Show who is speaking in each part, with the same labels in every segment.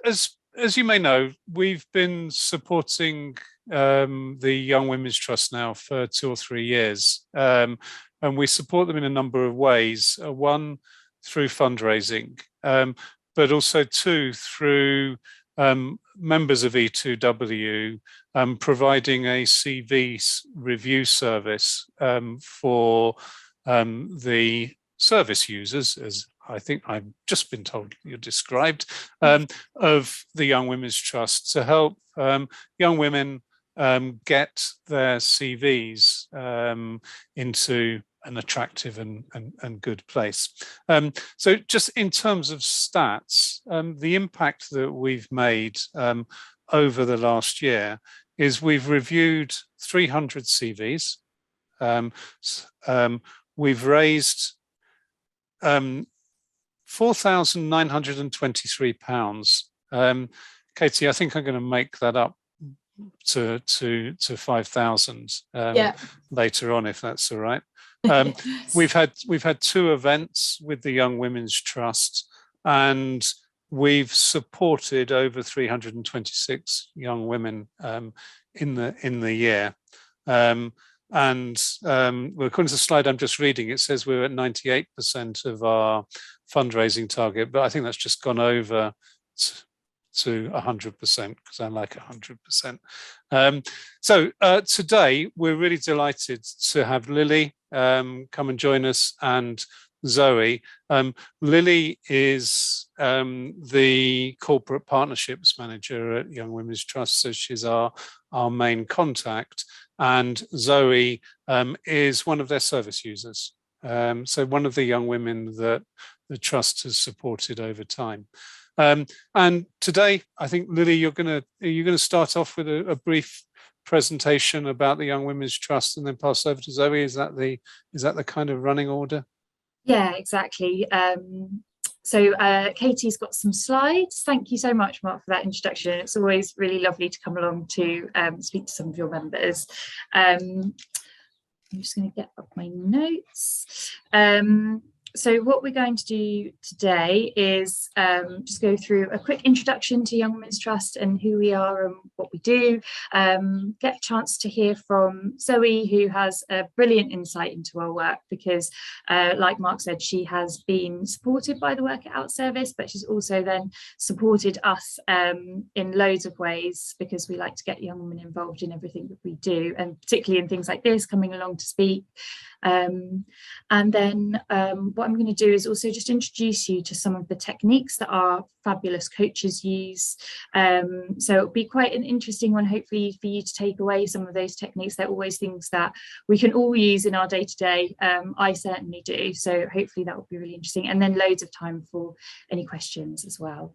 Speaker 1: as you may know, we've been supporting the Young Women's Trust now for 2 or 3 years, and we support them in a number of ways. One, through fundraising, but also two, through members of E2W providing a CV review service for the service users, as I think I've just been told you're described, of the Young Women's Trust to help young women get their CVs into an attractive and good place. So just in terms of stats, the impact that we've made over the last year is we've reviewed 300 CVs. We've raised £4,923. Katie, I think I'm going to make that up to 5,000 later on, if that's all right. We've had 2 events with the Young Women's Trust, and we've supported over 326 young women in the year. Well, according to the slide I'm just reading, it says we're at 98% of our fundraising target, but I think that's just gone over to 100% because I like 100%. So today we're really delighted to have Lily come and join us, and Zoe. Lily is the corporate partnerships manager at Young Women's Trust, so she's our main contact, and Zoe is one of their service users, so one of the young women that the trust has supported over time. And today, I think, Lily, are you gonna start off with a brief presentation about the Young Women's Trust and then pass over to Zoe? Is that the kind of running order?
Speaker 2: Yeah, exactly. So Katie's got some slides. Thank you so much, Mark, for that introduction. It's always really lovely to come along to speak to some of your members. I'm just going to get up my notes. So what we're going to do today is just go through a quick introduction to Young Women's Trust and who we are and what we do. Get a chance to hear from Zoe, who has a brilliant insight into our work because, like Mark said, she has been supported by the Work It Out service, but she's also then supported us in loads of ways because we like to get young women involved in everything that we do, and particularly in things like this, coming along to speak. And then what I'm going to do is also just introduce you to some of the techniques that our fabulous coaches use. So it'll be quite an interesting one, hopefully, for you to take away some of those techniques. They're always things that we can all use in our day-to-day. I certainly do. So hopefully that will be really interesting. And then loads of time for any questions as well.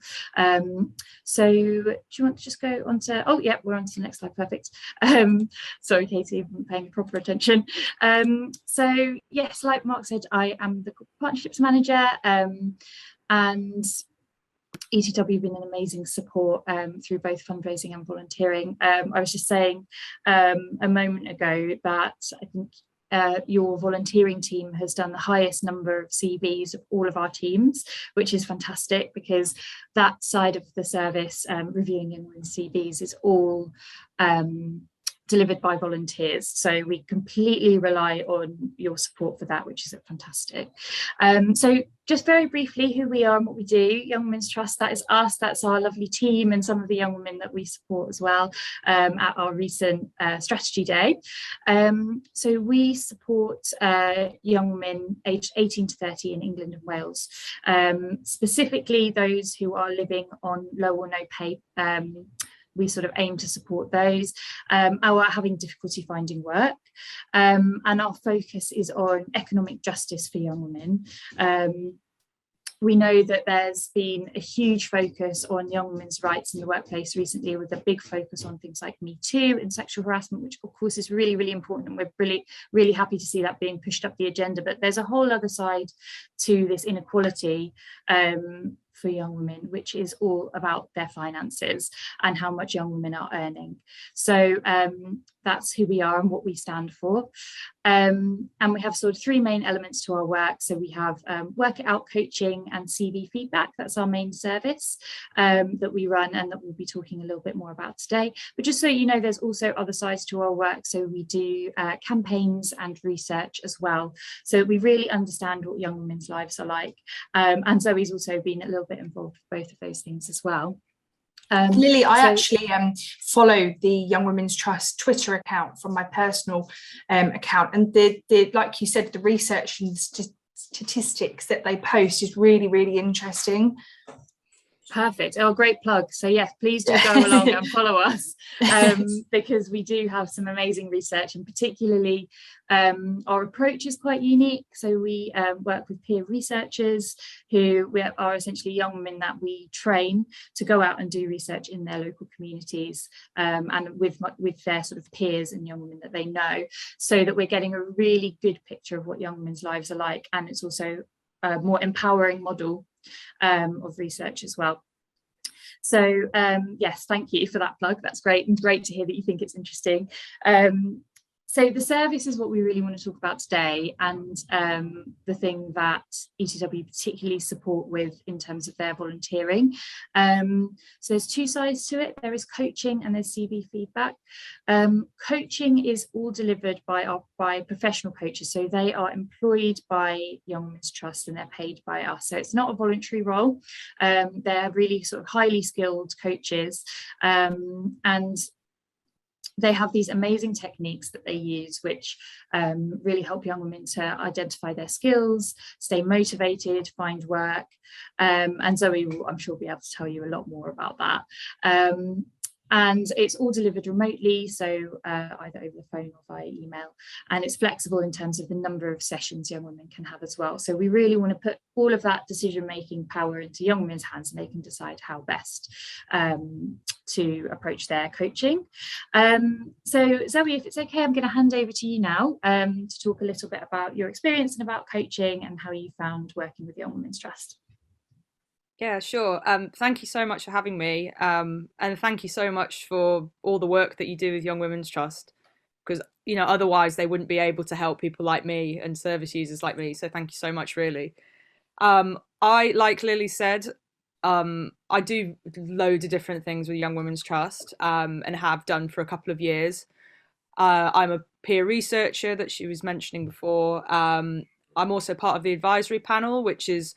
Speaker 2: So do you want to just go on to, oh yeah, we're on to the next slide, perfect. Sorry, Katie, I'm paying proper attention. So yes, like Mark said, I am the partnerships manager, and E2W have been an amazing support through both fundraising and volunteering. I was just saying a moment ago that I think your volunteering team has done the highest number of CVs of all of our teams, which is fantastic because that side of the service, reviewing young women's CVs, is all delivered by volunteers, so we completely rely on your support for that, which is fantastic. So just very briefly, who we are and what we do. Young Women's Trust, that is us, that's our lovely team and some of the young women that we support as well at our recent strategy day. So we support young women aged 18 to 30 in England and Wales, specifically those who are living on low or no pay. We sort of aim to support those who are having difficulty finding work, and our focus is on economic justice for young women. We know that there's been a huge focus on young women's rights in the workplace recently, with a big focus on things like Me Too and sexual harassment, which of course is really, really important, and we're really happy to see that being pushed up the agenda. But there's a whole other side to this inequality for young women, which is all about their finances and how much young women are earning. So that's who we are and what we stand for. And we have sort of three main elements to our work. So we have work it out coaching and CV feedback. That's our main service that we run and that we'll be talking a little bit more about today. But just so you know, there's also other sides to our work. So we do campaigns and research as well. So we really understand what young women's lives are like. And Zoe's also been a little bit involved with both of those things as well.
Speaker 3: Lily, I actually follow the Young Women's Trust Twitter account from my personal account, and the like you said, the research and statistics that they post is really, really interesting.
Speaker 2: Perfect. Oh, great plug. So yes, please do go along and follow us, because we do have some amazing research, and particularly our approach is quite unique. So we work with peer researchers who are essentially young women that we train to go out and do research in their local communities, and with their sort of peers and young women that they know, so that we're getting a really good picture of what young women's lives are like. And it's also a more empowering model of research as well. So yes, thank you for that plug. That's great, and great to hear that you think it's interesting. So the service is what we really want to talk about today, and the thing that ETW particularly support with in terms of their volunteering. So there's two sides to it. There is coaching and there's CV feedback. Coaching is all delivered by professional coaches. So they are employed by Young Women's Trust and they're paid by us. So it's not a voluntary role. They're really sort of highly skilled coaches, and they have these amazing techniques that they use, which really help young women to identify their skills, stay motivated, find work. And Zoe will, I'm sure, be able to tell you a lot more about that. And it's all delivered remotely, so either over the phone or via email. And it's flexible in terms of the number of sessions young women can have as well. So we really want to put all of that decision-making power into young women's hands, and they can decide how best to approach their coaching. So Zoe, if it's okay, I'm going to hand over to you now to talk a little bit about your experience and about coaching and how you found working with Young Women's Trust.
Speaker 4: Yeah, sure. Thank you so much for having me. And thank you so much for all the work that you do with Young Women's Trust, because, you know, otherwise they wouldn't be able to help people like me and service users like me. So thank you so much, really. I, like Lily said, I do loads of different things with Young Women's Trust, and have done for a couple of years. I'm a peer researcher that she was mentioning before. I'm also part of the advisory panel, which is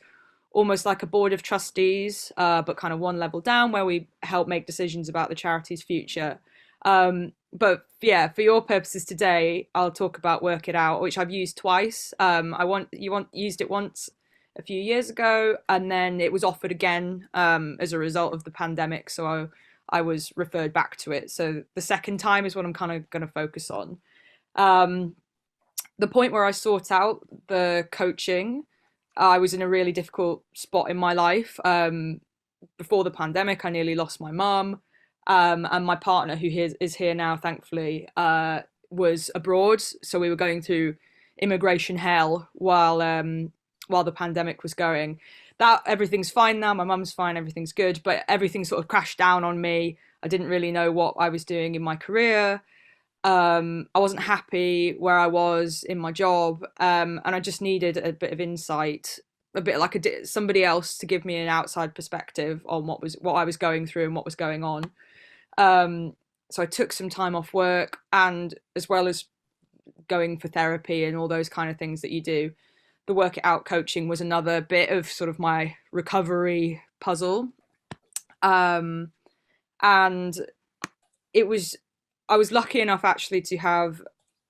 Speaker 4: almost like a board of trustees, but kind of one level down, where we help make decisions about the charity's future. But yeah, for your purposes today, I'll talk about Work It Out, which I've used twice. Used it once a few years ago, and then it was offered again as a result of the pandemic. So I was referred back to it. So the second time is what I'm kind of going to focus on. The point where I sought out the coaching, I was in a really difficult spot in my life. Before the pandemic, I nearly lost my mum, and my partner, who is here now, thankfully, was abroad. So we were going through immigration hell while the pandemic was going. That everything's fine now. My mum's fine. Everything's good. But everything sort of crashed down on me. I didn't really know what I was doing in my career. I wasn't happy where I was in my job, and I just needed a bit of insight, a bit like somebody else to give me an outside perspective on what I was going through and what was going on. So I took some time off work, and as well as going for therapy and all those kind of things that you do, the Work It Out coaching was another bit of sort of my recovery puzzle. And I was lucky enough actually to have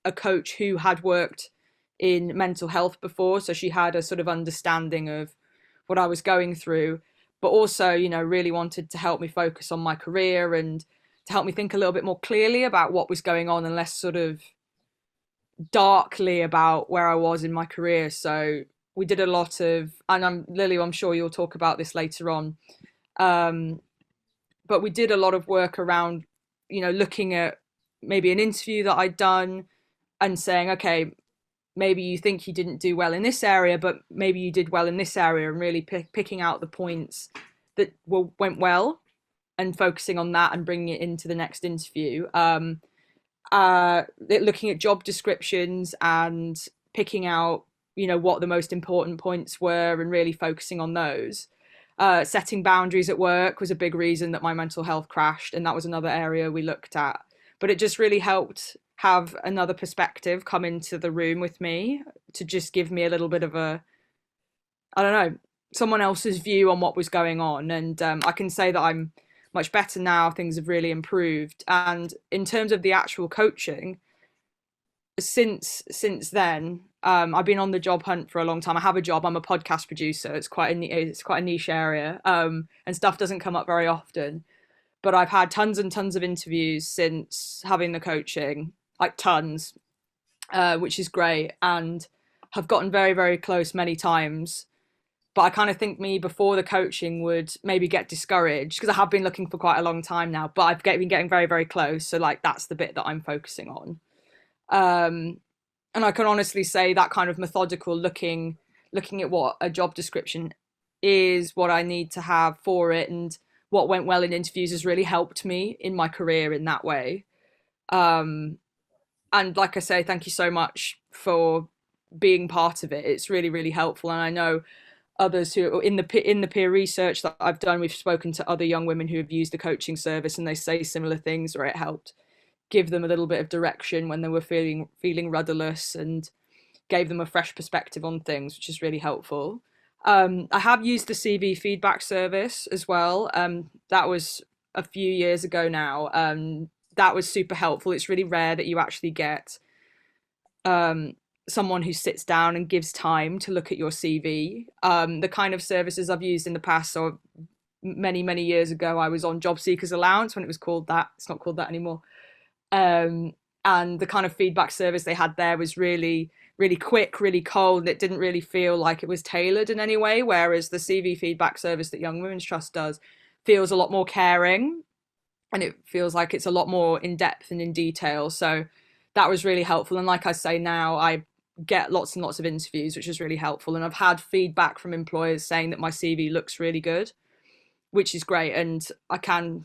Speaker 4: a coach who had worked in mental health before. So she had a sort of understanding of what I was going through, but also, you know, really wanted to help me focus on my career and to help me think a little bit more clearly about what was going on and less sort of darkly about where I was in my career. So we did a lot of, and Lily, I'm sure you'll talk about this later on, but we did a lot of work around, you know, looking at maybe an interview that I'd done and saying, okay, maybe you think you didn't do well in this area, but maybe you did well in this area, and really picking out the points that went well, and focusing on that and bringing it into the next interview. Looking at job descriptions and picking out, what the most important points were and really focusing on those. Setting boundaries at work was a big reason that my mental health crashed, and that was another area we looked at. But it just really helped have another perspective come into the room with me to just give me a little bit of someone else's view on what was going on. And I can say that I'm much better now. Things have really improved. And in terms of the actual coaching, since then, I've been on the job hunt for a long time. I have a job. I'm a podcast producer. It's quite a niche area, and stuff doesn't come up very often. But I've had tons and tons of interviews since having the coaching, like tons, which is great, and have gotten very, very close many times. But I kind of think me before the coaching would maybe get discouraged, because I have been looking for quite a long time now, but I've been getting very, very close. So like that's the bit that I'm focusing on. And I can honestly say that kind of methodical looking at what a job description is, what I need to have for it, and what went well in interviews has really helped me in my career in that way. And like I say, thank you so much for being part of it. It's really, really helpful. And I know others who in the peer research that I've done, we've spoken to other young women who have used the coaching service, and they say similar things, or it helped give them a little bit of direction when they were feeling rudderless, and gave them a fresh perspective on things, which is really helpful. I have used the CV feedback service as well. That was a few years ago now. That was super helpful. It's really rare that you actually get someone who sits down and gives time to look at your CV. The kind of services I've used in the past, so many, many years ago, I was on Job Seekers Allowance when it was called that. It's not called that anymore. And the kind of feedback service they had there was really, really quick, really cold. It didn't really feel like it was tailored in any way, whereas the CV feedback service that Young Women's Trust does feels a lot more caring, and it feels like it's a lot more in depth and in detail. So that was really helpful. And like I say, now I get lots and lots of interviews, which is really helpful. And I've had feedback from employers saying that my CV looks really good, which is great. And I can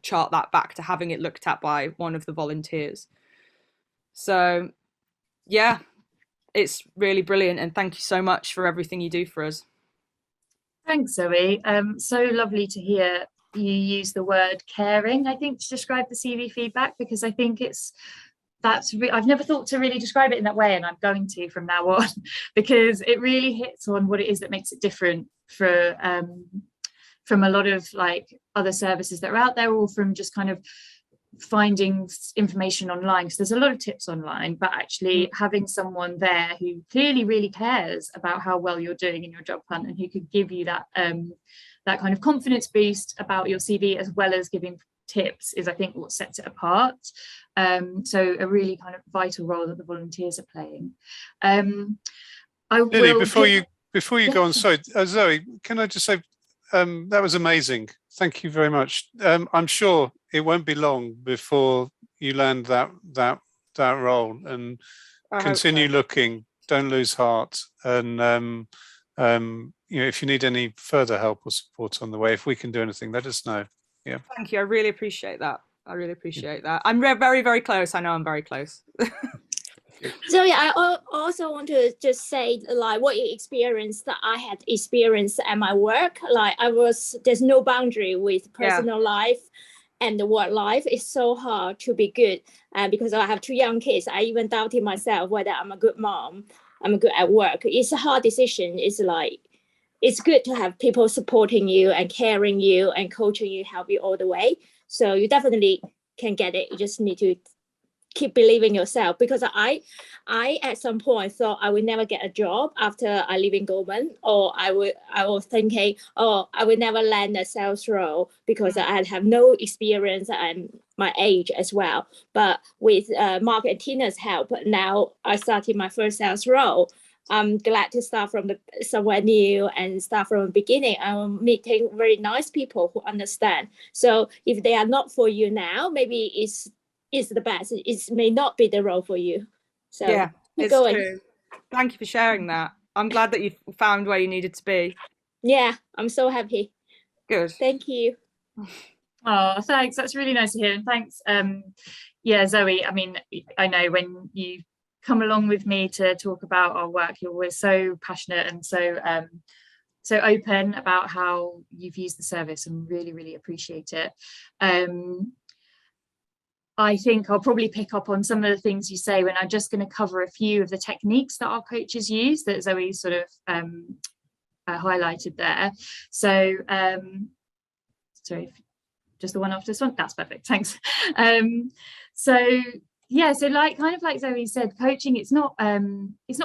Speaker 4: chart that back to having it looked at by one of the volunteers. So yeah, it's really brilliant. And thank you so much for everything you do for us.
Speaker 2: Thanks, Zoe. So lovely to hear you use the word caring, I think, to describe the CV feedback, because I think I've never thought to really describe it in that way, and I'm going to from now on, because it really hits on what it is that makes it different from a lot of like other services that are out there, or from just kind of finding information online, because there's a lot of tips online, but actually having someone there who clearly really cares about how well you're doing in your job hunt, and who could give you that that kind of confidence boost about your CV, as well as giving tips, is I think what sets it apart. So a really kind of vital role that the volunteers are playing.
Speaker 1: Lily, before you go on, sorry, Zoe, can I just say that was amazing. Thank you very much. I'm sure it won't be long before you land that role, and continue looking. Don't lose heart, and if you need any further help or support on the way, if we can do anything, let us know. Yeah.
Speaker 4: Thank you. I really appreciate that. I'm very, very close. I know I'm very close.
Speaker 5: Zoe, I also want to just say, like, what you experienced that I had experienced at my work. Like, there's no boundary with personal life and the work life. It's so hard to be good. Because I have 2 young kids, I even doubted myself whether I'm a good mom, I'm good at work. It's a hard decision. It's like, it's good to have people supporting you and caring you and coaching you, help you all the way. So you definitely can get it. You just need to keep believing yourself, because I at some point thought I would never get a job after I leave in government, or I was thinking, I would never land a sales role because I have no experience and my age as well. But with Mark and Tina's help, now I started my first sales role. I'm glad to start from somewhere new and start from the beginning. I'm meeting very nice people who understand. So if they are not for you now, maybe it's the best. It may not be the role for you. So
Speaker 4: yeah, it's true. Thank you for sharing that. I'm glad that you found where you needed to be.
Speaker 5: Yeah, I'm so happy.
Speaker 4: Good.
Speaker 5: Thank you.
Speaker 2: Oh, thanks. That's really nice to hear. And thanks. Yeah, Zoe, I mean, I know when you come along with me to talk about our work, you're always so passionate and so so open about how you've used the service, and really, really appreciate it. I think I'll probably pick up on some of the things you say when I'm just going to cover a few of the techniques that our coaches use that Zoe sort of highlighted there. So, sorry, just the one after this one, that's perfect, thanks. So yeah, so kind of like Zoe said, coaching, it's not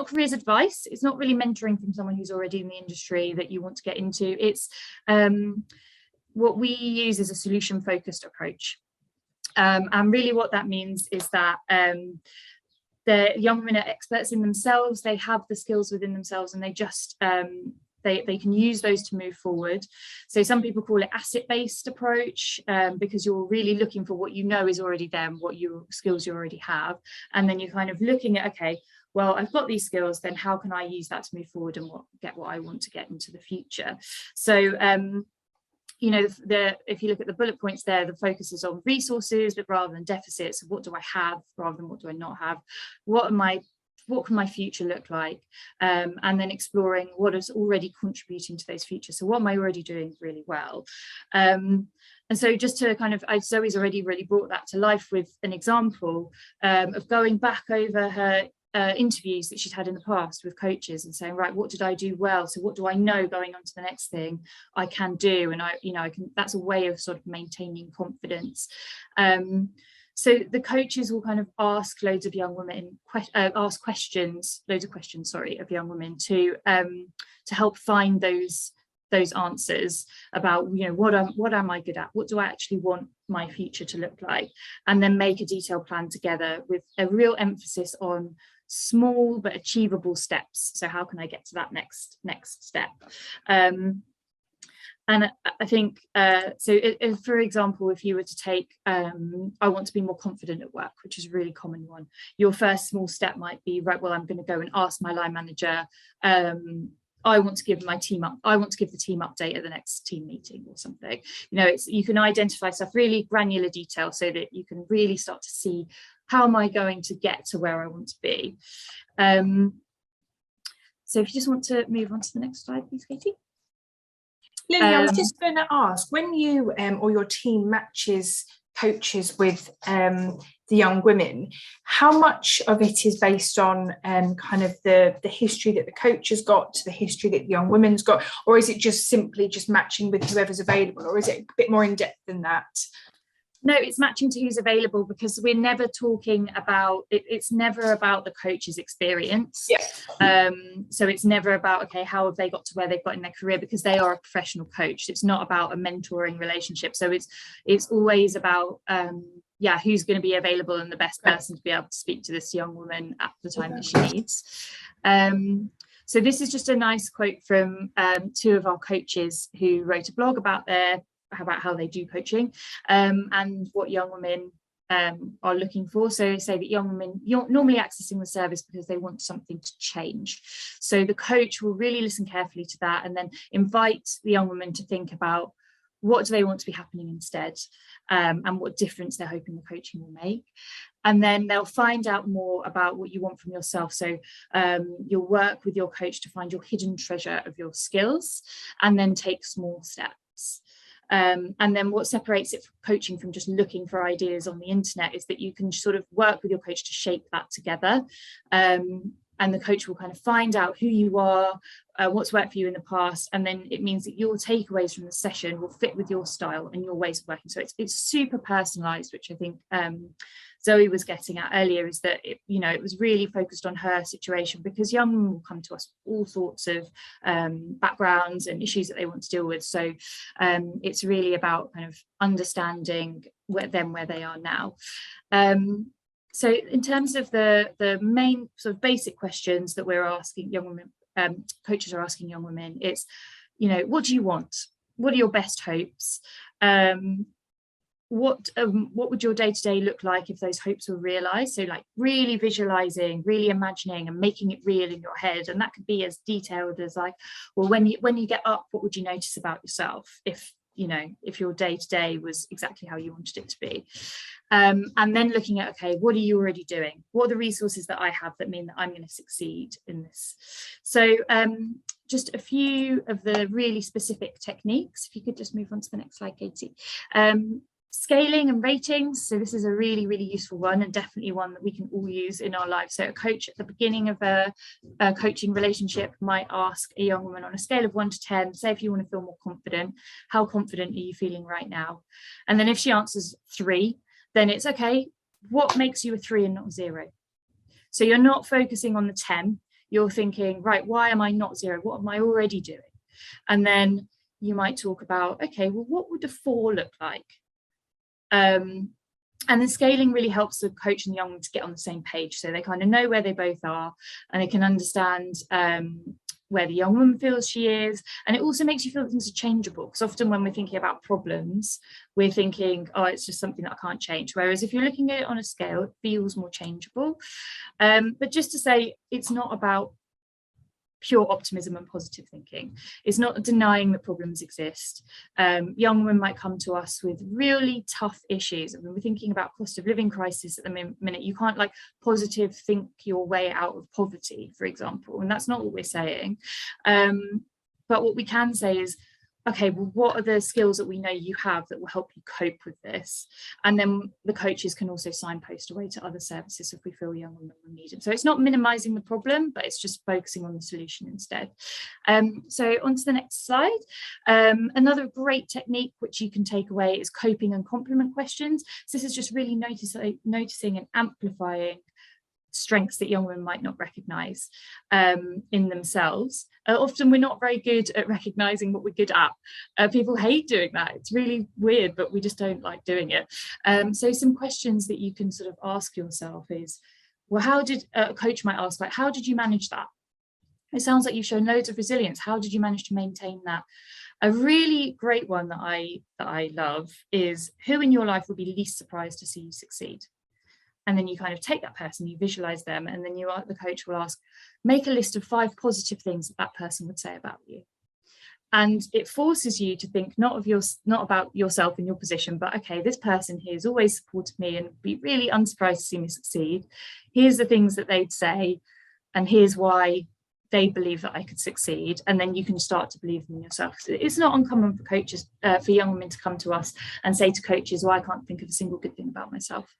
Speaker 2: careers advice, it's not really mentoring from someone who's already in the industry that you want to get into. It's what we use is a solution focused approach, and really what that means is that the young women are experts in themselves, they have the skills within themselves, and they just they can use those to move forward. So some people call it asset-based approach, because you're really looking for what you know is already there and what your skills you already have. And then you're kind of looking at, okay, well, I've got these skills, then how can I use that to move forward and get what I want to get into the future? So, you know, if you look at the bullet points there, the focus is on resources, but rather than deficits. What do I have rather than what do I not have? What can my future look like, and then exploring what is already contributing to those futures. So what am I already doing really well? And so just to kind of, Zoe's already really brought that to life with an example of going back over her interviews that she'd had in the past with coaches and saying, right, what did I do well? So what do I know going on to the next thing I can do? And that's a way of sort of maintaining confidence. So the coaches will kind of ask loads of young women, loads of questions of young women to help find those answers about, you know, what am I good at? What do I actually want my future to look like? And then make a detailed plan together with a real emphasis on small but achievable steps. So how can I get to that next step? And I think, for example, if you were to take, I want to be more confident at work, which is a really common one. Your first small step might be, right, well, I'm going to go and ask my line manager, I want to give the team update at the next team meeting or something. You know, you can identify stuff, really granular detail, so that you can really start to see, how am I going to get to where I want to be? So if you just want to move on to the next slide, please, Katie.
Speaker 3: Lily, I was just going to ask, when you or your team matches coaches with the young women, how much of it is based on kind of the history that the coach has got to the history that the young women's got, or is it just simply just matching with whoever's available, or is it a bit more in depth than that?
Speaker 2: No, it's matching to who's available, because we're never talking about it's never about the coach's experience.
Speaker 3: Yeah.
Speaker 2: So it's never about, okay, how have they got to where they've got in their career, because they are a professional coach. It's not about a mentoring relationship. So it's always about who's going to be available and the best person to be able to speak to this young woman at the time that she needs. So this is just a nice quote from two of our coaches who wrote a blog about how they do coaching, and what young women are looking for. So say that young women, you're normally accessing the service because they want something to change. So the coach will really listen carefully to that, and then invite the young woman to think about, what do they want to be happening instead, and what difference they're hoping the coaching will make. And then they'll find out more about what you want from yourself. So you'll work with your coach to find your hidden treasure of your skills, and then take small steps. And then what separates it from coaching from just looking for ideas on the internet is that you can sort of work with your coach to shape that together. And the coach will kind of find out who you are, what's worked for you in the past, and then it means that your takeaways from the session will fit with your style and your ways of working. So it's super personalized, which I think Zoe was getting at earlier, is that it was really focused on her situation, because young women will come to us with all sorts of backgrounds and issues that they want to deal with. So it's really about kind of understanding where they are now. So in terms of the main sort of basic questions that we're asking young women, coaches are asking young women, it's, what do you want? What are your best hopes? What would your day-to-day look like if those hopes were realized? So like really visualizing, really imagining and making it real in your head. And that could be as detailed as like, well, when you get up, what would you notice about yourself if you know, if your day to day was exactly how you wanted it to be. And then looking at, okay, what are you already doing? What are the resources that I have that mean that I'm going to succeed in this? So just a few of the really specific techniques. If you could just move on to the next slide, Katie. Scaling and ratings. So this is a really, really useful one, and definitely one that we can all use in our lives. So a coach at the beginning of a coaching relationship might ask a young woman on a scale of 1 to 10, say if you want to feel more confident, how confident are you feeling right now? And then if she answers 3, then it's okay, what makes you a 3 and not 0? So you're not focusing on the 10, you're thinking, right, why am I not 0? What am I already doing? And then you might talk about, okay, well, what would a 4 look like? And then scaling really helps the coach and the young one to get on the same page, so they kind of know where they both are, and they can understand where the young woman feels she is. And it also makes you feel that things are changeable, because often when we're thinking about problems, we're thinking, oh, it's just something that I can't change. Whereas if you're looking at it on a scale, it feels more changeable. But just to say, it's not about pure optimism and positive thinking. It's not denying that problems exist. Young women might come to us with really tough issues. I mean, we're thinking about cost of living crisis at the minute. You can't like positive think your way out of poverty, for example, and that's not what we're saying. But what we can say is, okay, well, what are the skills that we know you have that will help you cope with this? And then the coaches can also signpost away to other services if we feel young women will need them. So it's not minimizing the problem, but it's just focusing on the solution instead. So on to the next slide. Another great technique which you can take away is coping and compliment questions. So this is just really noticing and amplifying strengths that young women might not recognize in themselves. Often we're not very good at recognizing what we're good at. People hate doing that. It's really weird, but we just don't like doing it. So some questions that you can sort of ask yourself is, well, how did a coach might ask, like, how did you manage that? It sounds like you've shown loads of resilience. How did you manage to maintain that? A really great one that I love is, who in your life would be least surprised to see you succeed? And then you kind of take that person, you visualize them, and then the coach will ask, make a list of 5 positive things that person would say about you. And it forces you to think not about yourself and your position, but okay, this person here has always supported me and be really unsurprised to see me succeed. Here's the things that they'd say, and here's why they believe that I could succeed. And then you can start to believe in yourself. So it's not uncommon for coaches, for young women to come to us and say to coaches, well, I can't think of a single good thing about myself.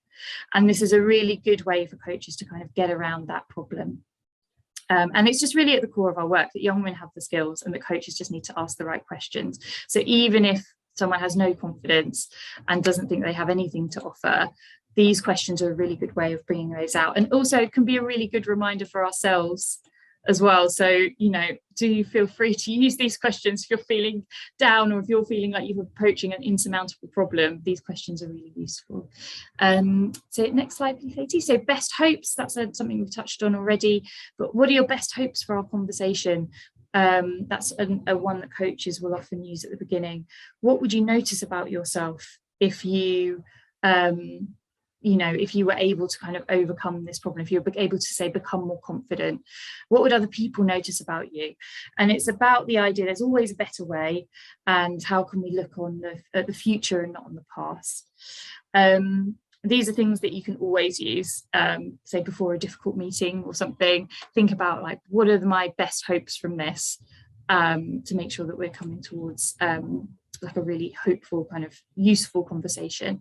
Speaker 2: And this is a really good way for coaches to kind of get around that problem. And it's just really at the core of our work that young women have the skills and that coaches just need to ask the right questions. So even if someone has no confidence and doesn't think they have anything to offer, these questions are a really good way of bringing those out. And also it can be a really good reminder for ourselves as well. So, you know, do you feel free to use these questions if you're feeling down, or if you're feeling like you're approaching an insurmountable problem? These questions are really useful. So next slide, please, Katie. So best hopes, that's something we've touched on already, but what are your best hopes for our conversation? That's a one that coaches will often use at the beginning. What would you notice about yourself if you if you were able to kind of overcome this problem, if you were able to say become more confident? What would other people notice about you? And it's about the idea there's always a better way, and how can we look on at the future and not on the past? These are things that you can always use, say before a difficult meeting or something. Think about, like, what are my best hopes from this, to make sure that we're coming towards like a really hopeful, kind of useful conversation.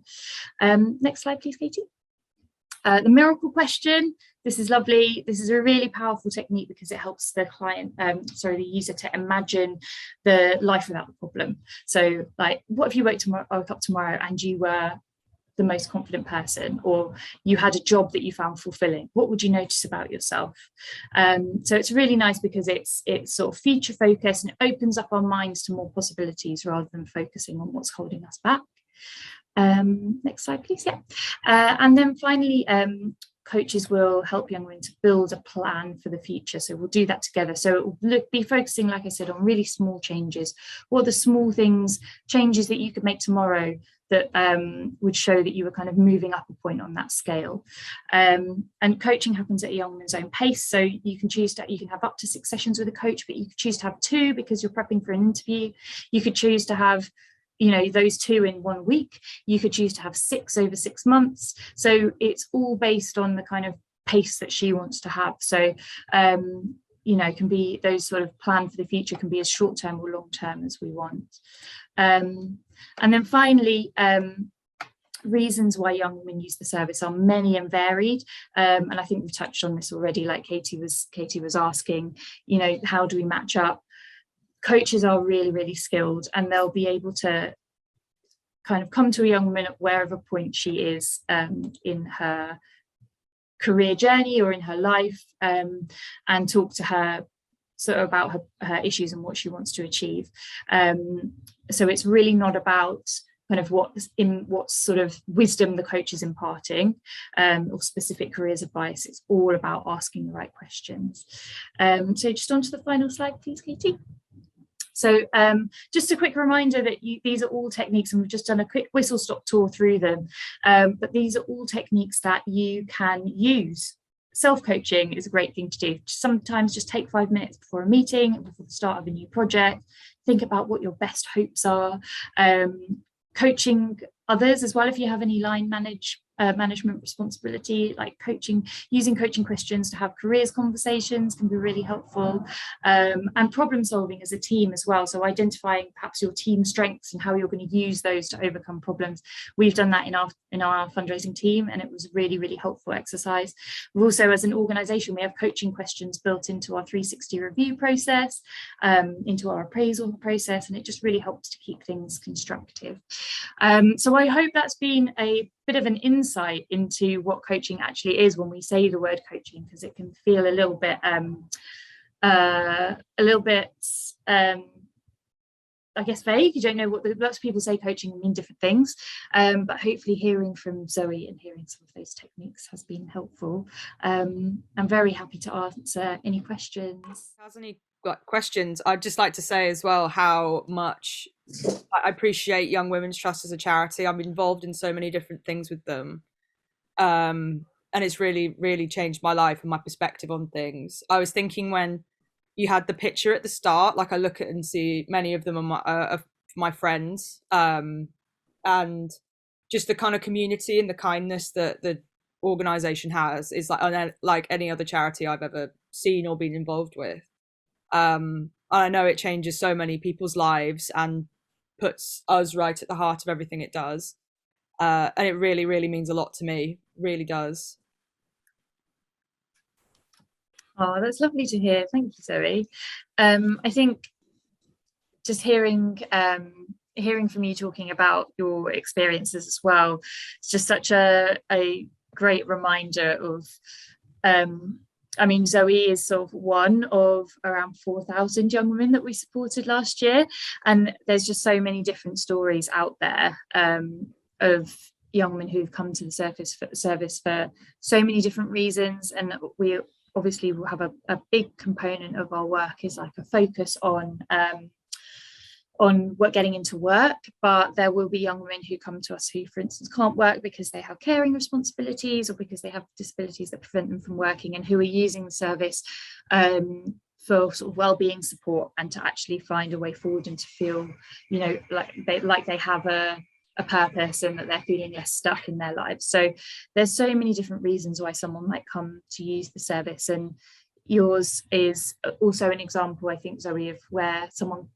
Speaker 2: Next slide, please, Katie. The miracle question. This is lovely. This is a really powerful technique because it helps the the user to imagine the life without the problem. So, like, what if you woke up tomorrow and you were the most confident person, or you had a job that you found fulfilling? What would you notice about yourself? So it's really nice because it's sort of feature focused, and it opens up our minds to more possibilities rather than focusing on what's holding us back. Next slide, please. Yeah. And then finally, coaches will help young women to build a plan for the future. So we'll do that together. So it will be focusing, like I said, on really small changes. What are the small changes that you could make tomorrow that would show that you were kind of moving up a point on that scale? And coaching happens at a young woman's own pace. So you can have up to 6 sessions with a coach, but you could choose to have 2 because you're prepping for an interview. You could choose to have you know, those 2 in 1 week. You could choose to have 6 over 6 months. So it's all based on the kind of pace that she wants to have. So you know, can be those sort of plan for the future can be as short term or long term as we want. And then finally, reasons why young women use the service are many and varied, and I think we've touched on this already, like Katie was asking, you know, how do we match up? Coaches are really skilled, and they'll be able to kind of come to a young woman at wherever point she is in her career journey or in her life, and talk to her sort of about her issues and what she wants to achieve. So it's really not about kind of what sort of wisdom the coach is imparting, or specific careers advice. It's all about asking the right questions. So just on to the final slide, please, Katie. So just a quick reminder that these are all techniques, and we've just done a quick whistle-stop tour through them, but these are all techniques that you can use. Self-coaching is a great thing to do. Sometimes just take 5 minutes before a meeting, before the start of a new project. Think about what your best hopes are. Coaching others as well, if you have any line management responsibility, like using coaching questions to have careers conversations can be really helpful, and problem solving as a team as well. So identifying perhaps your team strengths and how you're going to use those to overcome problems. We've done that in our fundraising team, and it was a really helpful exercise. We've also, as an organisation, we have coaching questions built into our 360 review process, into our appraisal process, and it just really helps to keep things constructive. So I hope that's been a bit of an insight into what coaching actually is when we say the word coaching, because it can feel a little bit I guess vague. You don't know what lots of people say coaching mean different things, but hopefully hearing from Zoe and hearing some of those techniques has been helpful. I'm very happy to answer any questions.
Speaker 4: Has any questions? I'd just like to say as well how much I appreciate Young Women's Trust as a charity. I'm involved in so many different things with them, and it's really changed my life and my perspective on things. I was thinking when you had the picture at the start, like I look at and see many of them are my friends, and just the kind of community and the kindness that the organisation has is like any other charity I've ever seen or been involved with. I know it changes so many people's lives and puts us right at the heart of everything it does, and it really means a lot to me, really does.
Speaker 2: Oh, that's lovely to hear. Thank you, Zoe. I think just hearing from you talking about your experiences as well, it's just such a great reminder of I mean, Zoe is sort of one of around 4,000 young women that we supported last year, and there's just so many different stories out there of young women who've come to the service for so many different reasons. And we obviously will have a big component of our work is like a focus on getting into work, but there will be young women who come to us who, for instance, can't work because they have caring responsibilities or because they have disabilities that prevent them from working, and who are using the service for sort of well-being support and to actually find a way forward and to feel, you know, like they have a purpose and that they're feeling less stuck in their lives. So there's so many different reasons why someone might come to use the service, and yours is also an example, I think, Zoe, of where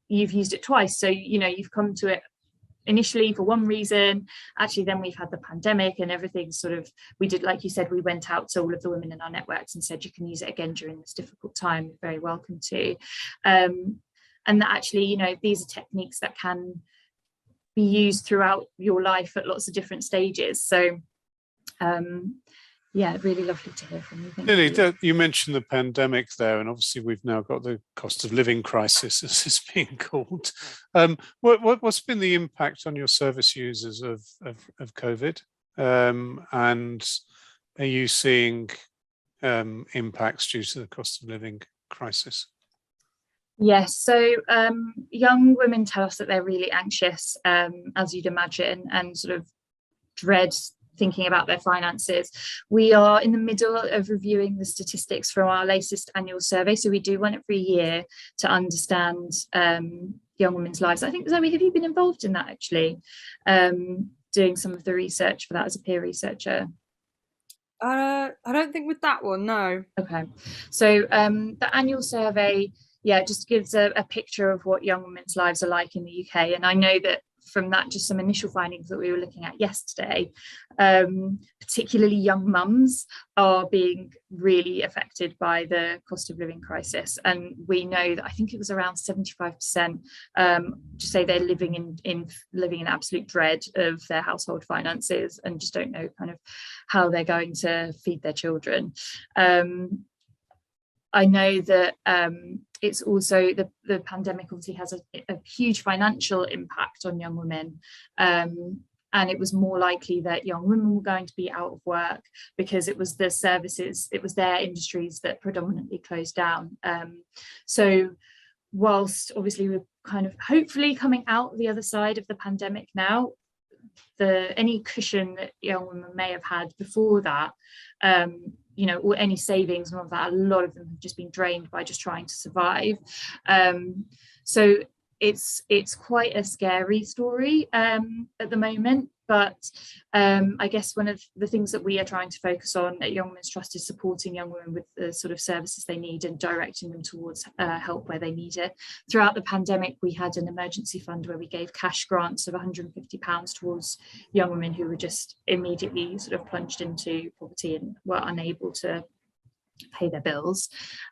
Speaker 2: you've used it twice. So, you know, you've come to it initially for one reason. Actually, then we've had the pandemic and everything sort of, we did, like you said, we went out to all of the women in our networks and said, you can use it again during this difficult time. You're very welcome to. And that actually, you know, these are techniques that can be used throughout your life at lots of different stages. So, yeah, really lovely to hear from you.
Speaker 1: Lily, you mentioned the pandemic there, and obviously we've now got the cost of living crisis, as it's being called. What's been the impact on your service users of COVID? And are you seeing impacts due to the cost of living crisis?
Speaker 2: Yes, so young women tell us that they're really anxious, as you'd imagine, and sort of dread thinking about their finances. We are in the middle of reviewing the statistics from our latest annual survey, so we do one every year to understand young women's lives. I think, Zoe, have you been involved in that actually, doing some of the research for that as a peer researcher?
Speaker 4: I don't think with that one, no.
Speaker 2: Okay, so the annual survey, yeah, just gives a picture of what young women's lives are like in the UK. And I know that from that, just some initial findings that we were looking at yesterday, particularly young mums are being really affected by the cost of living crisis. And we know that I think it was around 75% just say they're living in absolute dread of their household finances and just don't know kind of how they're going to feed their children. I know that it's also the pandemic obviously has a huge financial impact on young women. And it was more likely that young women were going to be out of work because it was the services, it was their industries that predominantly closed down. So whilst obviously we're kind of hopefully coming out the other side of the pandemic now, any cushion that young women may have had before that, you know, or any savings and all of that, a lot of them have just been drained by just trying to survive. So it's quite a scary story at the moment, but I guess one of the things that we are trying to focus on at Young Women's Trust is supporting young women with the sort of services they need and directing them towards help where they need it. Throughout the pandemic, we had an emergency fund where we gave cash grants of £150 towards young women who were just immediately sort of plunged into poverty and were unable to pay their bills.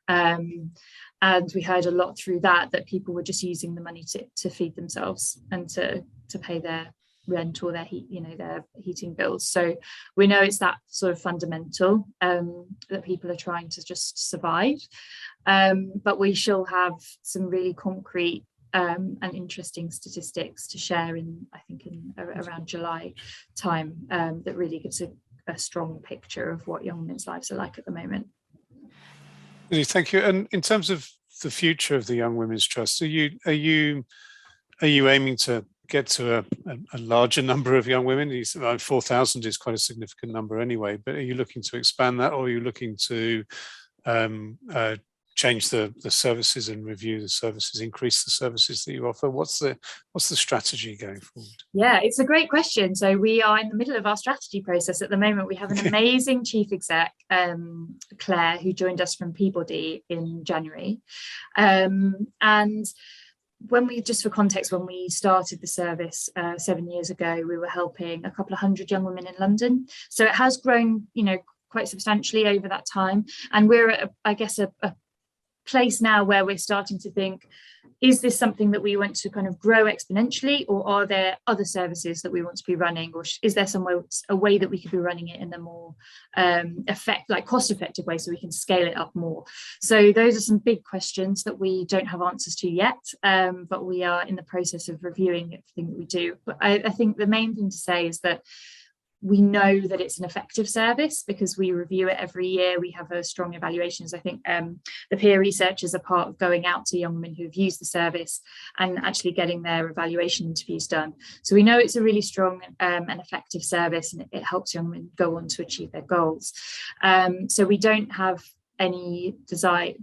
Speaker 2: And we heard a lot through that people were just using the money to feed themselves and to pay their rent or their heat, you know, their heating bills. So we know it's that sort of fundamental that people are trying to just survive. But we shall have some really concrete and interesting statistics to share I think in around July time that really gives a strong picture of what young women's lives are like at the moment.
Speaker 1: Thank you. And in terms of the future of the Young Women's Trust, are you aiming to get to a larger number of young women? 4,000 is quite a significant number anyway, but are you looking to expand that, or are you looking to change the services and review the services, increase the services that you offer? What's the strategy going forward? Yeah,
Speaker 2: it's a great question. So we are in the middle of our strategy process at the moment. We have an amazing chief exec, Claire, who joined us from Peabody in January. And when we started the service 7 years ago, we were helping a couple of hundred young women in London. So it has grown, you know, quite substantially over that time. And we're at, I guess, a place now where we're starting to think, is this something that we want to kind of grow exponentially, or are there other services that we want to be running, or is there a way that we could be running it in a more cost-effective way so we can scale it up more? So those are some big questions that we don't have answers to yet, but we are in the process of reviewing everything that we do. But I think the main thing to say is that we know that it's an effective service because we review it every year. We have a strong evaluations. I think the peer researchers are part of going out to young women who have used the service and actually getting their evaluation interviews done. So we know it's a really strong and effective service, and it helps young women go on to achieve their goals. So we don't have any desire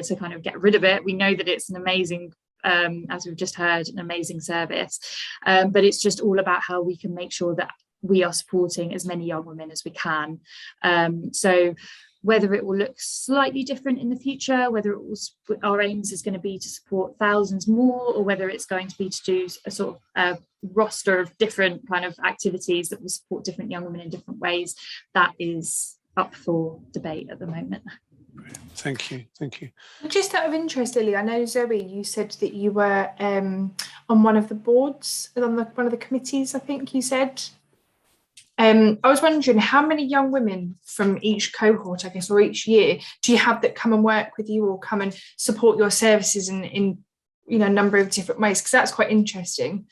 Speaker 2: to kind of get rid of it. We know that it's an amazing, as we've just heard, an amazing service, but it's just all about how we can make sure that we are supporting as many young women as we can. So whether it will look slightly different in the future, whether our aims is going to be to support thousands more, or whether it's going to be to do a sort of roster of different kind of activities that will support different young women in different ways, that is up for debate at the moment.
Speaker 1: Thank you.
Speaker 3: Just out of interest, Lily, I know, Zoe, you said that you were on one of the boards, on one of the committees, I think you said. I was wondering, how many young women from each cohort, I guess, or each year, do you have that come and work with you or come and support your services in you know, a number of different ways? Because that's quite interesting.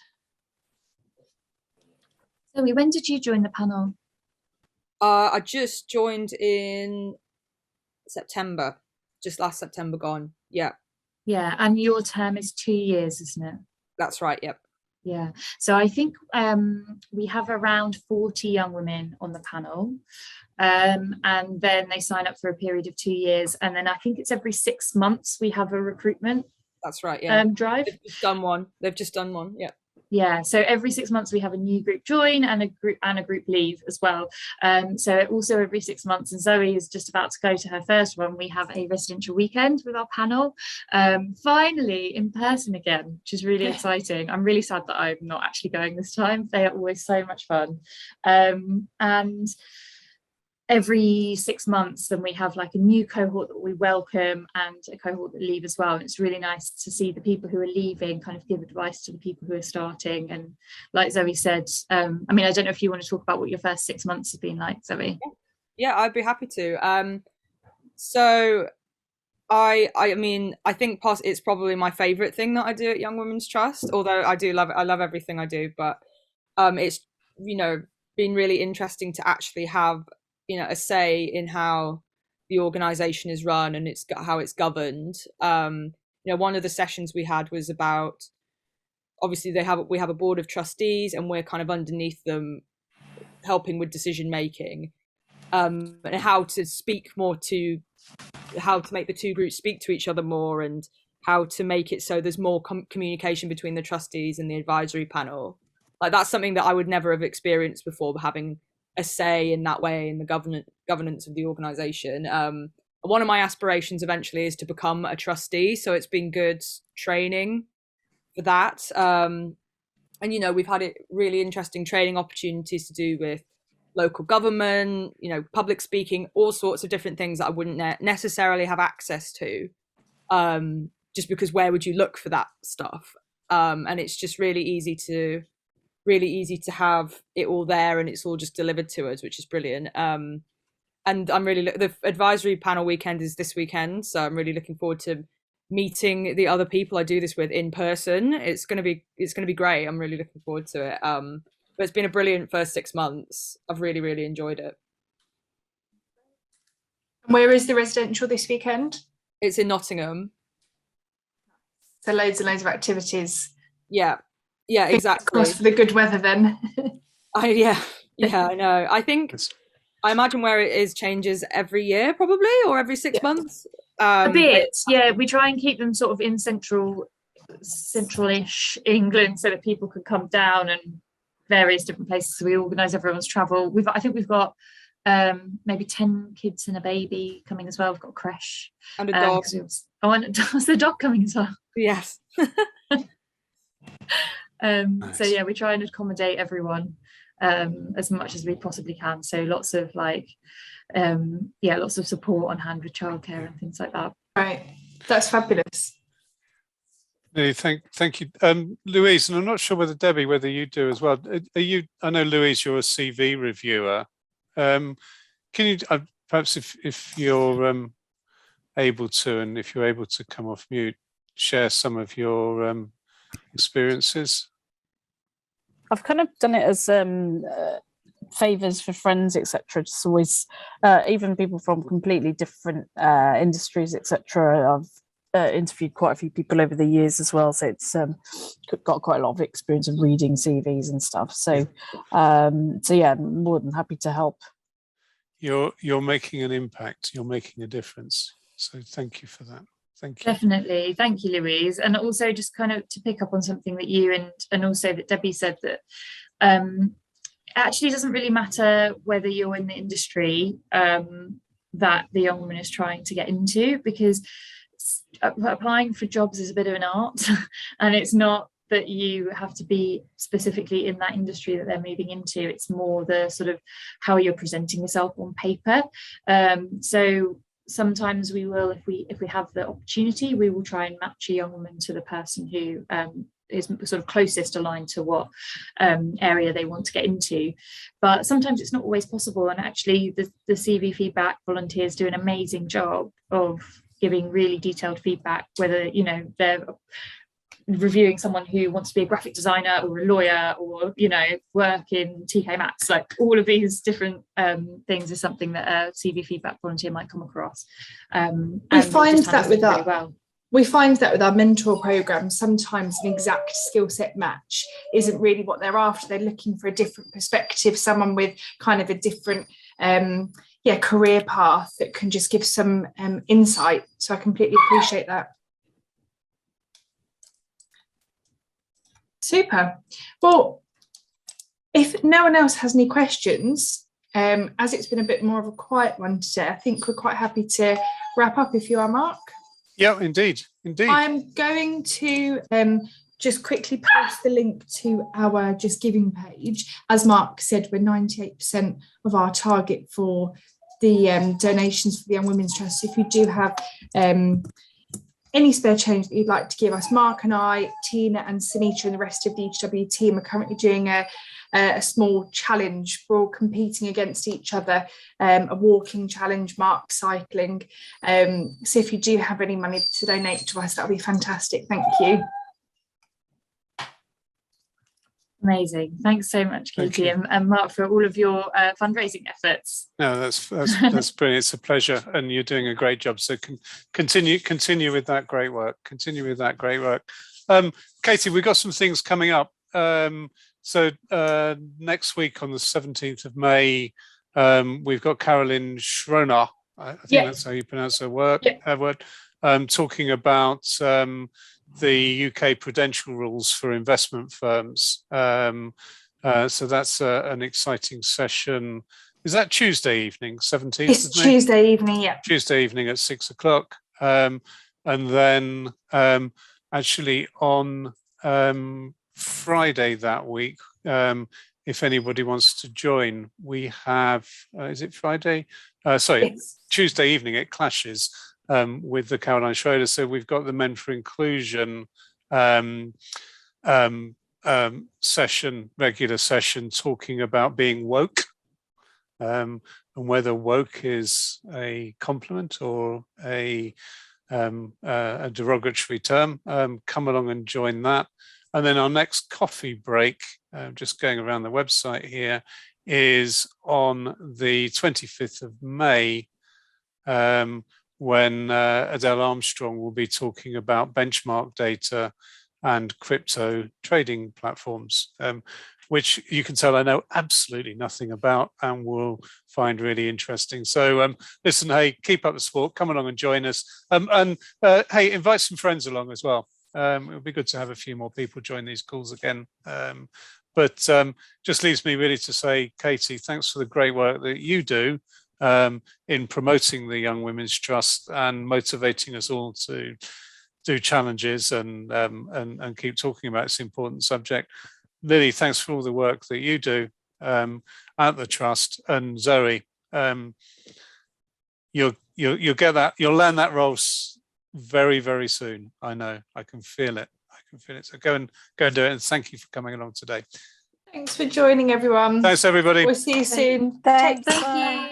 Speaker 2: Zoe, when did you join the panel?
Speaker 4: I just joined in September, just last September gone. Yeah,
Speaker 2: and your term is 2 years, isn't it?
Speaker 4: That's right. Yep.
Speaker 2: Yeah, so I think we have around 40 young women on the panel, and then they sign up for a period of 2 years, and then I think it's every 6 months we have a recruitment
Speaker 4: That's right, yeah.
Speaker 2: Drive.
Speaker 4: They've just done one. Yeah.
Speaker 2: Yeah, so every 6 months we have a new group join and a group leave as well. So also every 6 months, and Zoe is just about to go to her first one, we have a residential weekend with our panel, finally in person again, which is really exciting. I'm really sad that I'm not actually going this time. They are always so much fun. And every 6 months then we have like a new cohort that we welcome and a cohort that leave as well, and it's really nice to see the people who are leaving kind of give advice to the people who are starting. And like Zoe said, I mean, I don't know if you want to talk about what your first 6 months have been like, Zoe.
Speaker 4: Yeah, I'd be happy to. So I mean, I think it's probably my favorite thing that I do at Young Women's Trust, although I do love it. I love everything I do, but it's, you know, been really interesting to actually have, you know, a say in how the organization is run and how it's governed. You know, one of the sessions we had was about, obviously we have a board of trustees and we're kind of underneath them helping with decision making, and how to make the two groups speak to each other more, and how to make it so there's more communication between the trustees and the advisory panel. Like, that's something that I would never have experienced before, having a say in that way in the governance of the organization. One of my aspirations eventually is to become a trustee, so it's been good training for that. And you know, we've had really interesting training opportunities to do with local government, you know, public speaking, all sorts of different things that I wouldn't necessarily have access to, just because where would you look for that stuff? And it's just really easy to have it all there, and it's all just delivered to us, which is brilliant. And I'm really the advisory panel weekend is this weekend, so I'm really looking forward to meeting the other people I do this with in person. It's gonna be great. I'm really looking forward to it. But it's been a brilliant first 6 months. I've really enjoyed it.
Speaker 3: Where is the residential this weekend?
Speaker 4: It's in Nottingham.
Speaker 3: So loads and loads of activities.
Speaker 4: Yeah, exactly.
Speaker 3: Cross for the good weather then.
Speaker 4: Yeah, I know. I imagine where it is changes every year, probably, or every 6 months.
Speaker 2: A bit, yeah. We try and keep them sort of in central-ish England, so that people can come down, and various different places. So we organise everyone's travel. I think we've got maybe 10 kids and a baby coming as well. We've got a creche
Speaker 4: and a dog.
Speaker 2: And was the dog coming as well?
Speaker 4: Yes.
Speaker 2: Nice. So yeah, we try and accommodate everyone as much as we possibly can. So lots of lots of support on hand with childcare and things like that.
Speaker 3: Right, that's fabulous.
Speaker 1: No, thank you, Louise. And I'm not sure whether you do as well. Are you? I know, Louise, you're a CV reviewer. Can you perhaps, if you're able to, and if you're able to come off mute, share some of your experiences?
Speaker 6: I've kind of done it as favors for friends, etc. It's always even people from completely different industries, etc. I've interviewed quite a few people over the years as well, so it's got quite a lot of experience of reading CVs and stuff. So yeah, I'm more than happy to help.
Speaker 1: You're making an impact. You're making a difference. So thank you for that. Thank you.
Speaker 2: Definitely. Thank you, Louise. And also just kind of to pick up on something that you and also that Debbie said, that it actually doesn't really matter whether you're in the industry that the young woman is trying to get into, because applying for jobs is a bit of an art and it's not that you have to be specifically in that industry that they're moving into. It's more the sort of how you're presenting yourself on paper. So sometimes we will, if we have the opportunity, we will try and match a young woman to the person who is sort of closest aligned to what area they want to get into. But sometimes it's not always possible, and actually the CV feedback volunteers do an amazing job of giving really detailed feedback, whether, you know, they're reviewing someone who wants to be a graphic designer or a lawyer or, you know, work in TK Maxx. Like, all of these different things is something that a CV feedback volunteer might come across.
Speaker 3: We find that with we find that with our mentor program, sometimes an exact skill set match isn't really what they're after. They're looking for a different perspective, someone with kind of a different career path that can just give some insight. So I completely appreciate that. Super. Well, if no one else has any questions, as it's been a bit more of a quiet one today, I think we're quite happy to wrap up if you are, Mark.
Speaker 1: Yeah, indeed.
Speaker 3: I'm going to just quickly post the link to our Just Giving page. As Mark said, we're 98% of our target for the donations for the Young Women's Trust. So if you do have any spare change that you'd like to give us, Mark and I, Tina and Sunita and the rest of the YWT team are currently doing a small challenge. We're all competing against each other, a walking challenge, Mark cycling. So if you do have any money to donate to us, that'll be fantastic. Thank you.
Speaker 2: Amazing. Thanks so much, Katie and Mark, for all of your fundraising efforts.
Speaker 1: No, that's brilliant. It's a pleasure, and you're doing a great job. So continue with that great work. Katie, we've got some things coming up. So next week on the 17th of May, we've got Carolyn Schroner. I think that's how you pronounce her word. Talking about the UK prudential rules for investment firms. So that's an exciting session. Is that Tuesday evening, 17th?
Speaker 3: It's Tuesday evening, yeah.
Speaker 1: Tuesday evening at 6 o'clock. And then actually on Friday that week, if anybody wants to join, we have, is it Friday? Tuesday evening, it clashes with the Caroline Schroeder. So we've got the Men for Inclusion regular session, talking about being woke, and whether woke is a compliment or a derogatory term. Come along and join that. And then our next coffee break, just going around the website here, is on the 25th of May, when Adele Armstrong will be talking about benchmark data and crypto trading platforms, which you can tell I know absolutely nothing about and will find really interesting. So listen, hey, keep up the sport, come along and join us. And hey, invite some friends along as well. It would be good to have a few more people join these calls again. But just leaves me really to say, Katie, thanks for the great work that you do in promoting the Young Women's Trust and motivating us all to do challenges and keep talking about this important subject. Lily, thanks for all the work that you do at the Trust. And Zoe, you'll get that, you'll learn that role very, very soon. I know, I can feel it. So go and do it. And thank you for coming along today.
Speaker 3: Thanks for joining, everyone.
Speaker 1: Thanks, everybody.
Speaker 3: We'll see you soon.
Speaker 6: Thanks.
Speaker 3: Thank you.